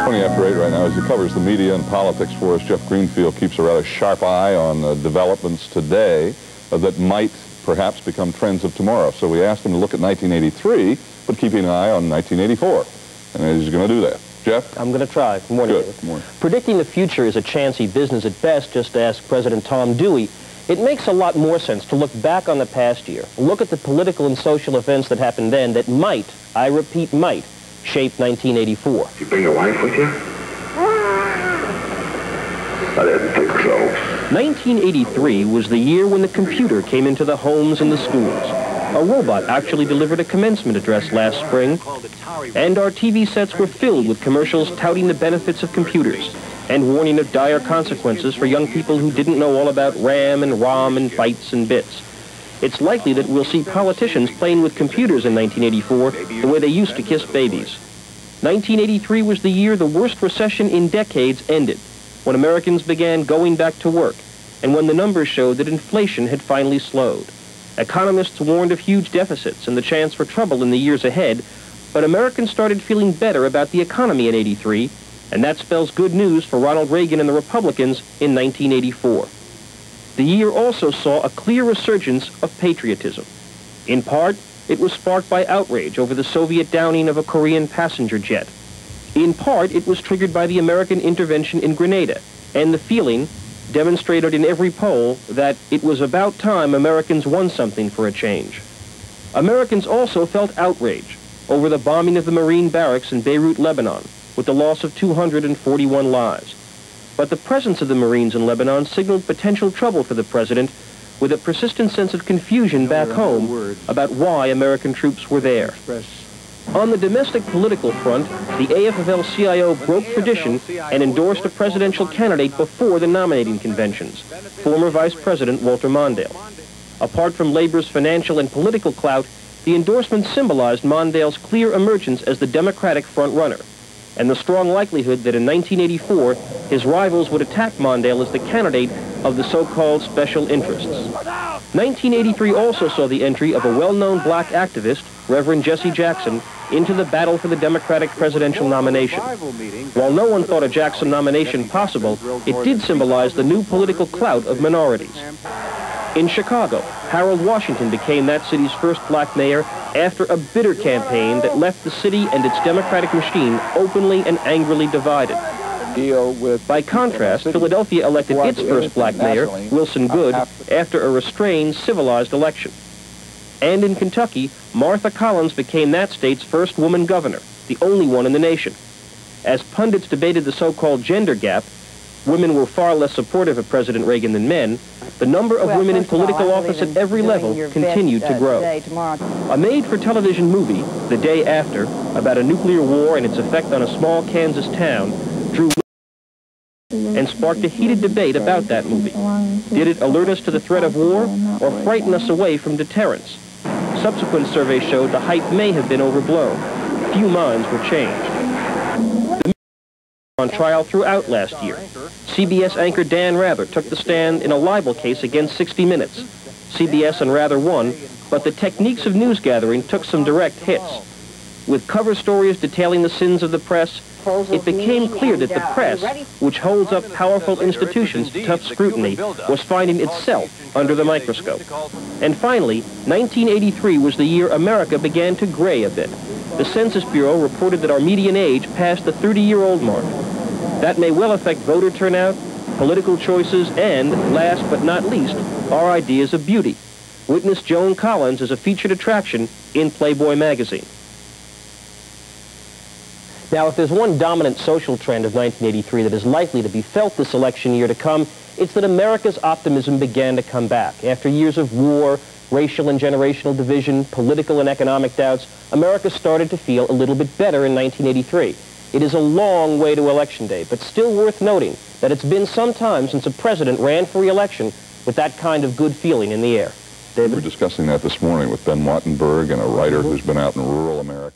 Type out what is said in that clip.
20 after 8 right now. As he covers the media and politics for us, Jeff Greenfield keeps a rather sharp eye on developments today that might perhaps become trends of tomorrow. So we asked him to look at 1983, but keeping an eye on 1984. And he's going to do that. Jeff? I'm going to try. Good morning, David. Good morning. Predicting the future is a chancy business at best, just ask President Tom Dewey. It makes a lot more sense to look back on the past year, look at the political and social events that happened then that might, I repeat might, shape 1984. You bring your wife with you? I didn't think so. 1983 was the year when the computer came into the homes and the schools. A robot actually delivered a commencement address last spring, and our TV sets were filled with commercials touting the benefits of computers and warning of dire consequences for young people who didn't know all about RAM and ROM and bytes and bits. It's likely that we'll see politicians playing with computers in 1984 the way they used to kiss babies. 1983 was the year the worst recession in decades ended, when Americans began going back to work, and when the numbers showed that inflation had finally slowed. Economists warned of huge deficits and the chance for trouble in the years ahead, but Americans started feeling better about the economy in '83, and that spells good news for Ronald Reagan and the Republicans in 1984. The year also saw a clear resurgence of patriotism. In part, it was sparked by outrage over the Soviet downing of a Korean passenger jet. In part, it was triggered by the American intervention in Grenada and the feeling, demonstrated in every poll, that it was about time Americans won something for a change. Americans also felt outrage over the bombing of the Marine barracks in Beirut, Lebanon, with the loss of 241 lives. But the presence of the Marines in Lebanon signaled potential trouble for the president, with a persistent sense of confusion back home about why American troops were there. On the domestic political front, the AFL-CIO broke tradition and endorsed a presidential candidate before the nominating conventions, former Vice President Walter Mondale. Apart from Labor's financial and political clout, the endorsement symbolized Mondale's clear emergence as the Democratic front-runner, and the strong likelihood that in 1984, his rivals would attack Mondale as the candidate of the so-called special interests. 1983 also saw the entry of a well-known black activist, Reverend Jesse Jackson, into the battle for the Democratic presidential nomination. While no one thought a Jackson nomination possible, it did symbolize the new political clout of minorities. In Chicago, Harold Washington became that city's first black mayor after a bitter campaign that left the city and its Democratic machine openly and angrily divided. By contrast, Philadelphia elected its first black mayor, Wilson Goode, after a restrained, civilized election. And in Kentucky, Martha Collins became that state's first woman governor, the only one in the nation. As pundits debated the so-called gender gap, women were far less supportive of President Reagan than men, the number of women in political office at every level continued to grow. A made-for-television movie, The Day After, about a nuclear war and its effect on a small Kansas town, drew and sparked a heated debate about that movie. Did it alert us to the threat of war or frighten us away from deterrence? Subsequent surveys showed the hype may have been overblown. Few minds were changed. The on trial throughout last year. CBS anchor Dan Rather took the stand in a libel case against 60 Minutes. CBS and Rather won, but the techniques of news gathering took some direct hits. With cover stories detailing the sins of the press, it became clear that the press, which holds up powerful institutions to tough scrutiny, was finding itself under the microscope. And finally, 1983 was the year America began to gray a bit. The Census Bureau reported that our median age passed the 30-year-old mark. That may well affect voter turnout, political choices, and, last but not least, our ideas of beauty. Witness Joan Collins as a featured attraction in Playboy magazine. Now, if there's one dominant social trend of 1983 that is likely to be felt this election year to come, it's that America's optimism began to come back. After years of war, racial and generational division, political and economic doubts, America started to feel a little bit better in 1983. It is a long way to Election Day, but still worth noting that it's been some time since a president ran for re-election with that kind of good feeling in the air. David? We were discussing that this morning with Ben Wattenberg and a writer who's been out in rural America.